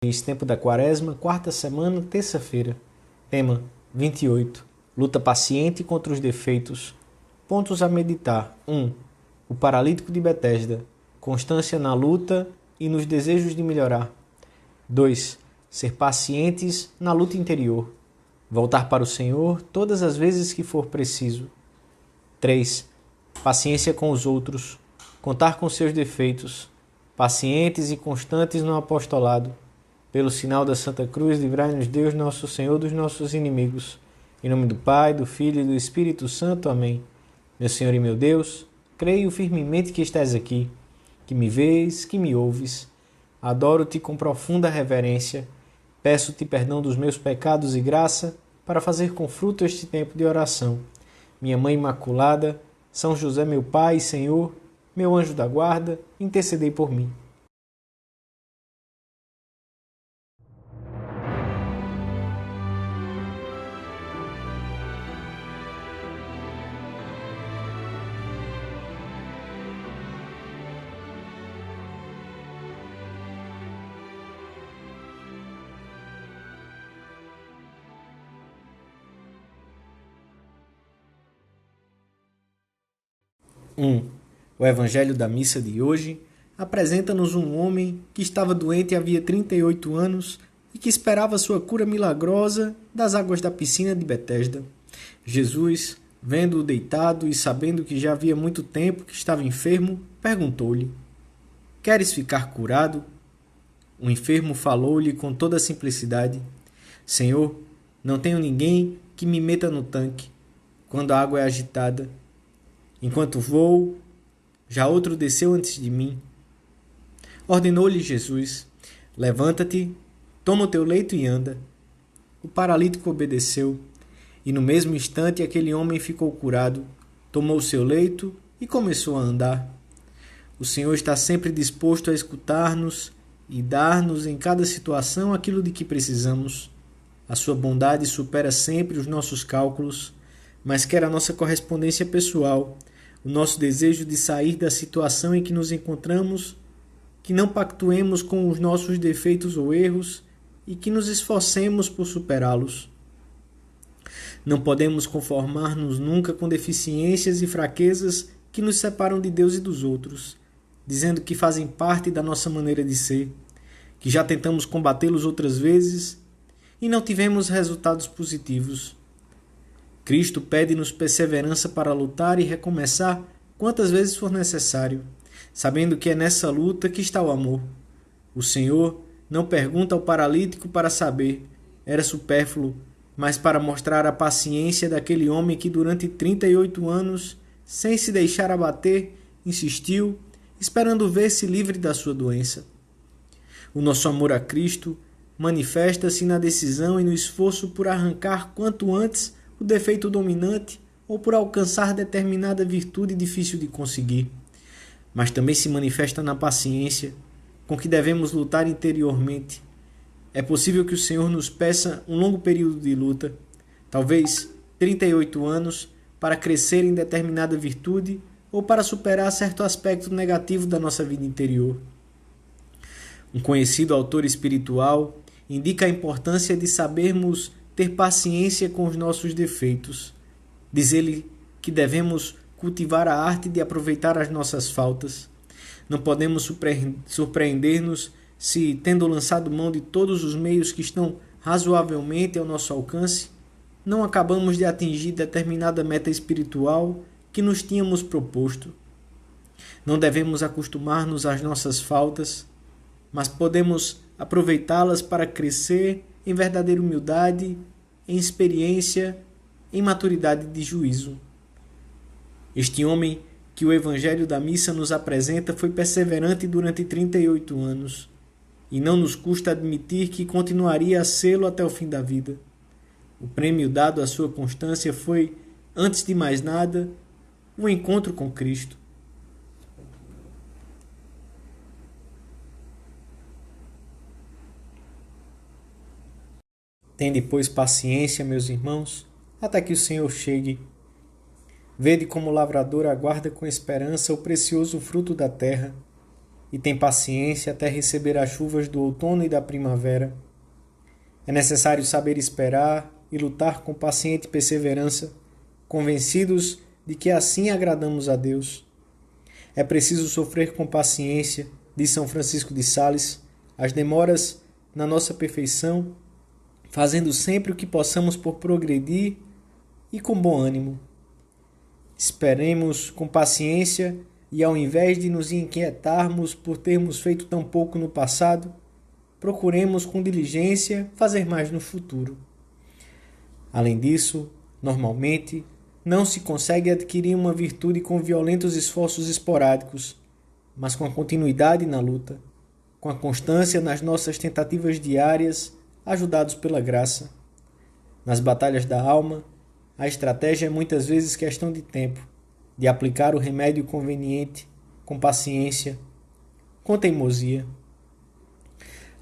Esse tempo da quaresma, quarta semana, terça-feira. Tema 28. Luta paciente contra os defeitos. Pontos a meditar. 1. O paralítico de Betesda. Constância na luta e nos desejos de melhorar. 2. Ser pacientes na luta interior. Voltar para o Senhor todas as vezes que for preciso. 3. Paciência com os outros. Contar com seus defeitos. Pacientes e constantes no apostolado. Pelo sinal da Santa Cruz, livrai-nos Deus, nosso Senhor, dos nossos inimigos. Em nome do Pai, do Filho e do Espírito Santo. Amém. Meu Senhor e meu Deus, creio firmemente que estás aqui, que me vês, que me ouves. Adoro-te com profunda reverência. Peço-te perdão dos meus pecados e graça para fazer com fruto este tempo de oração. Minha Mãe Imaculada, São José, meu Pai e Senhor, meu anjo da guarda, intercedei por mim. O Evangelho da missa de hoje apresenta-nos um homem que estava doente havia 38 anos e que esperava sua cura milagrosa das águas da piscina de Betesda. Jesus, vendo-o deitado e sabendo que já havia muito tempo que estava enfermo, perguntou-lhe: "Queres ficar curado?" O enfermo falou-lhe com toda a simplicidade: "Senhor, não tenho ninguém que me meta no tanque quando a água é agitada. Enquanto vou, já outro desceu antes de mim." Ordenou-lhe Jesus: "Levanta-te, toma o teu leito e anda." O paralítico obedeceu, e no mesmo instante aquele homem ficou curado, tomou o seu leito e começou a andar. O Senhor está sempre disposto a escutar-nos e dar-nos em cada situação aquilo de que precisamos. A sua bondade supera sempre os nossos cálculos, mas quer a nossa correspondência pessoal, o nosso desejo de sair da situação em que nos encontramos, que não pactuemos com os nossos defeitos ou erros e que nos esforcemos por superá-los. Não podemos conformar-nos nunca com deficiências e fraquezas que nos separam de Deus e dos outros, dizendo que fazem parte da nossa maneira de ser, que já tentamos combatê-los outras vezes e não tivemos resultados positivos. Cristo pede-nos perseverança para lutar e recomeçar quantas vezes for necessário, sabendo que é nessa luta que está o amor. O Senhor não pergunta ao paralítico para saber, era supérfluo, mas para mostrar a paciência daquele homem que durante 38 anos, sem se deixar abater, insistiu, esperando ver-se livre da sua doença. O nosso amor a Cristo manifesta-se na decisão e no esforço por arrancar quanto antes o defeito dominante ou por alcançar determinada virtude difícil de conseguir. Mas também se manifesta na paciência com que devemos lutar interiormente. É possível que o Senhor nos peça um longo período de luta, talvez 38 anos, para crescer em determinada virtude ou para superar certo aspecto negativo da nossa vida interior. Um conhecido autor espiritual indica a importância de sabermos ter paciência com os nossos defeitos. Diz ele que devemos cultivar a arte de aproveitar as nossas faltas. Não podemos surpreender-nos se, tendo lançado mão de todos os meios que estão razoavelmente ao nosso alcance, não acabamos de atingir determinada meta espiritual que nos tínhamos proposto. Não devemos acostumar-nos às nossas faltas, mas podemos aproveitá-las para crescer em verdadeira humildade, em experiência, em maturidade de juízo. Este homem que o Evangelho da Missa nos apresenta foi perseverante durante 38 anos, e não nos custa admitir que continuaria a sê-lo até o fim da vida. O prêmio dado à sua constância foi, antes de mais nada, um encontro com Cristo. Tende, pois, paciência, meus irmãos, até que o Senhor chegue. Vede como o lavrador aguarda com esperança o precioso fruto da terra, e tem paciência até receber as chuvas do outono e da primavera. É necessário saber esperar e lutar com paciente perseverança, convencidos de que assim agradamos a Deus. É preciso sofrer com paciência, diz São Francisco de Sales, as demoras na nossa perfeição, fazendo sempre o que possamos por progredir e com bom ânimo. Esperemos com paciência e, ao invés de nos inquietarmos por termos feito tão pouco no passado, procuremos com diligência fazer mais no futuro. Além disso, normalmente, não se consegue adquirir uma virtude com violentos esforços esporádicos, mas com a continuidade na luta, com a constância nas nossas tentativas diárias, ajudados pela graça. Nas batalhas da alma, a estratégia é muitas vezes questão de tempo, de aplicar o remédio conveniente, com paciência, com teimosia.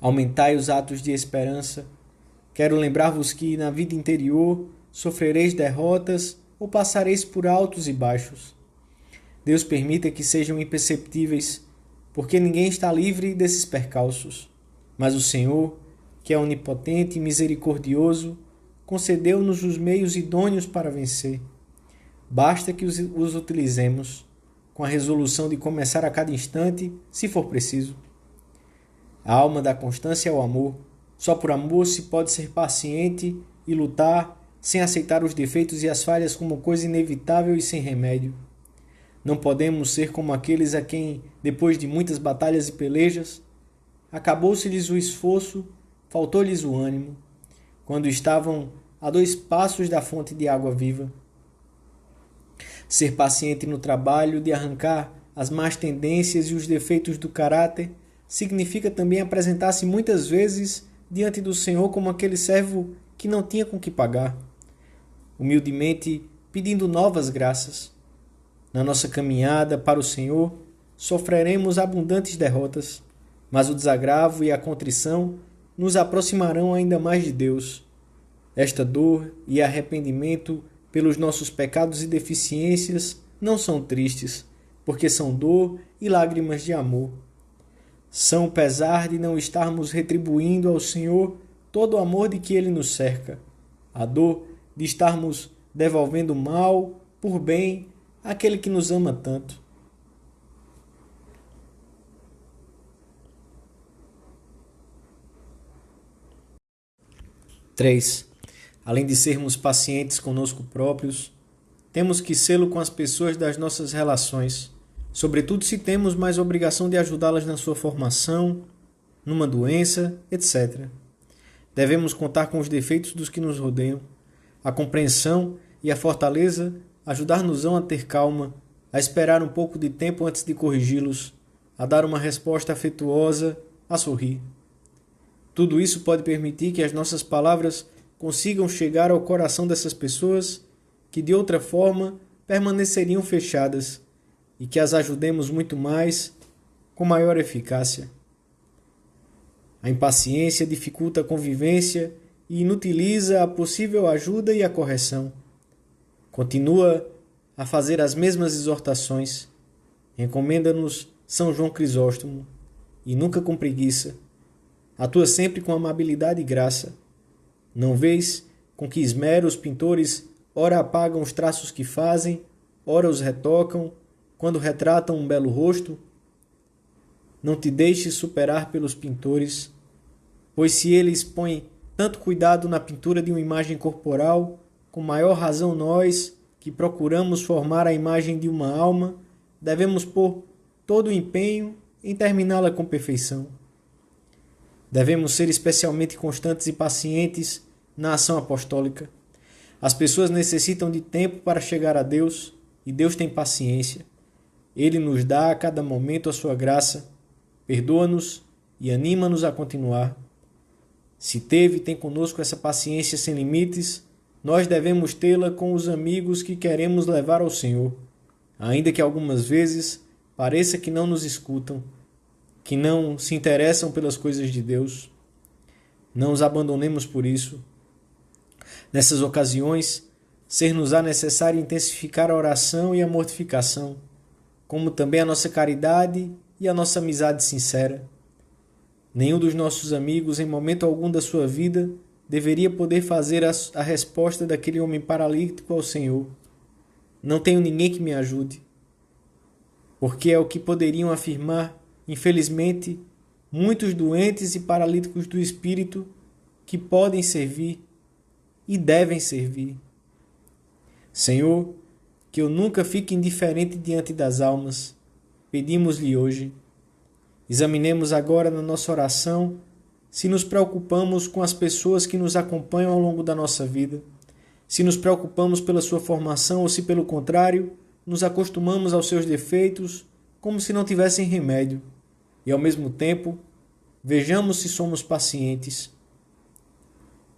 Aumentai os atos de esperança. Quero lembrar-vos que, na vida interior, sofrereis derrotas ou passareis por altos e baixos. Deus permita que sejam imperceptíveis, porque ninguém está livre desses percalços. Mas o Senhor, que é onipotente e misericordioso, concedeu-nos os meios idôneos para vencer. Basta que os utilizemos, com a resolução de começar a cada instante, se for preciso. A alma da constância é o amor. Só por amor se pode ser paciente e lutar sem aceitar os defeitos e as falhas como coisa inevitável e sem remédio. Não podemos ser como aqueles a quem, depois de muitas batalhas e pelejas, acabou-se-lhes o esforço, faltou-lhes o ânimo, quando estavam a 2 passos da fonte de água viva. Ser paciente no trabalho de arrancar as más tendências e os defeitos do caráter significa também apresentar-se muitas vezes diante do Senhor como aquele servo que não tinha com que pagar, humildemente pedindo novas graças. Na nossa caminhada para o Senhor, sofreremos abundantes derrotas, mas o desagravo e a contrição nos aproximarão ainda mais de Deus. Esta dor e arrependimento pelos nossos pecados e deficiências não são tristes, porque são dor e lágrimas de amor. São o pesar de não estarmos retribuindo ao Senhor todo o amor de que Ele nos cerca, a dor de estarmos devolvendo mal por bem àquele que nos ama tanto. Três. Além de sermos pacientes conosco próprios, temos que sê-lo com as pessoas das nossas relações, sobretudo se temos mais obrigação de ajudá-las na sua formação, numa doença, etc. Devemos contar com os defeitos dos que nos rodeiam. A compreensão e a fortaleza ajudar-nos-ão a ter calma, a esperar um pouco de tempo antes de corrigi-los, a dar uma resposta afetuosa, a sorrir. Tudo isso pode permitir que as nossas palavras consigam chegar ao coração dessas pessoas que de outra forma permaneceriam fechadas e que as ajudemos muito mais, com maior eficácia. A impaciência dificulta a convivência e inutiliza a possível ajuda e a correção. Continua a fazer as mesmas exortações. Recomenda-nos São João Crisóstomo, e nunca com preguiça. Atua sempre com amabilidade e graça. Não vês com que esmero os pintores ora apagam os traços que fazem, ora os retocam, quando retratam um belo rosto? Não te deixes superar pelos pintores, pois se eles põem tanto cuidado na pintura de uma imagem corporal, com maior razão nós, que procuramos formar a imagem de uma alma, devemos pôr todo o empenho em terminá-la com perfeição. Devemos ser especialmente constantes e pacientes na ação apostólica. As pessoas necessitam de tempo para chegar a Deus e Deus tem paciência. Ele nos dá a cada momento a sua graça, perdoa-nos e anima-nos a continuar. Se teve e tem conosco essa paciência sem limites, nós devemos tê-la com os amigos que queremos levar ao Senhor, ainda que algumas vezes pareça que não nos escutam, que não se interessam pelas coisas de Deus. Não os abandonemos por isso. Nessas ocasiões, ser-nos-á necessário intensificar a oração e a mortificação, como também a nossa caridade e a nossa amizade sincera. Nenhum dos nossos amigos, em momento algum da sua vida, deveria poder fazer a resposta daquele homem paralítico ao Senhor: não tenho ninguém que me ajude. Porque é o que poderiam afirmar, infelizmente, muitos doentes e paralíticos do espírito que podem servir e devem servir. Senhor, que eu nunca fique indiferente diante das almas, pedimos-lhe hoje. Examinemos agora na nossa oração se nos preocupamos com as pessoas que nos acompanham ao longo da nossa vida, se nos preocupamos pela sua formação ou se, pelo contrário, nos acostumamos aos seus defeitos como se não tivessem remédio, e ao mesmo tempo vejamos se somos pacientes.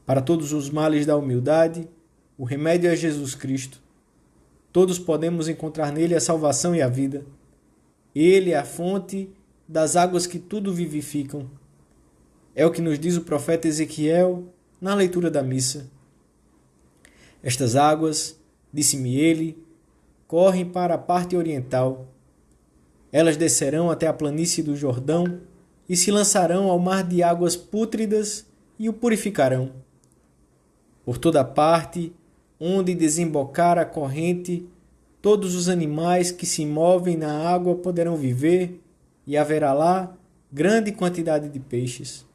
Para todos os males da humildade, o remédio é Jesus Cristo. Todos podemos encontrar nele a salvação e a vida. Ele é a fonte das águas que tudo vivificam. É o que nos diz o profeta Ezequiel na leitura da missa. Estas águas, disse-me ele, correm para a parte oriental. Elas descerão até a planície do Jordão e se lançarão ao mar de águas pútridas e o purificarão. Por toda parte, onde desembocar a corrente, todos os animais que se movem na água poderão viver, e haverá lá grande quantidade de peixes.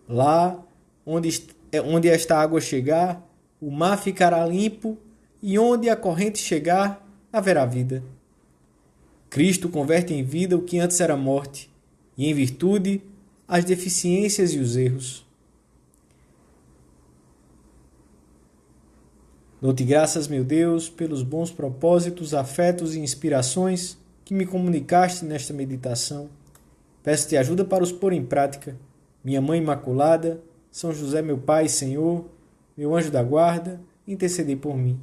Lá, onde esta água chegar, o mar ficará limpo, e onde a corrente chegar, haverá vida. Cristo converte em vida o que antes era morte, e em virtude, as deficiências e os erros. Dou-te graças, meu Deus, pelos bons propósitos, afetos e inspirações que me comunicaste nesta meditação. Peço-te ajuda para os pôr em prática. Minha Mãe Imaculada, São José, meu Pai e Senhor, meu anjo da guarda, intercedei por mim.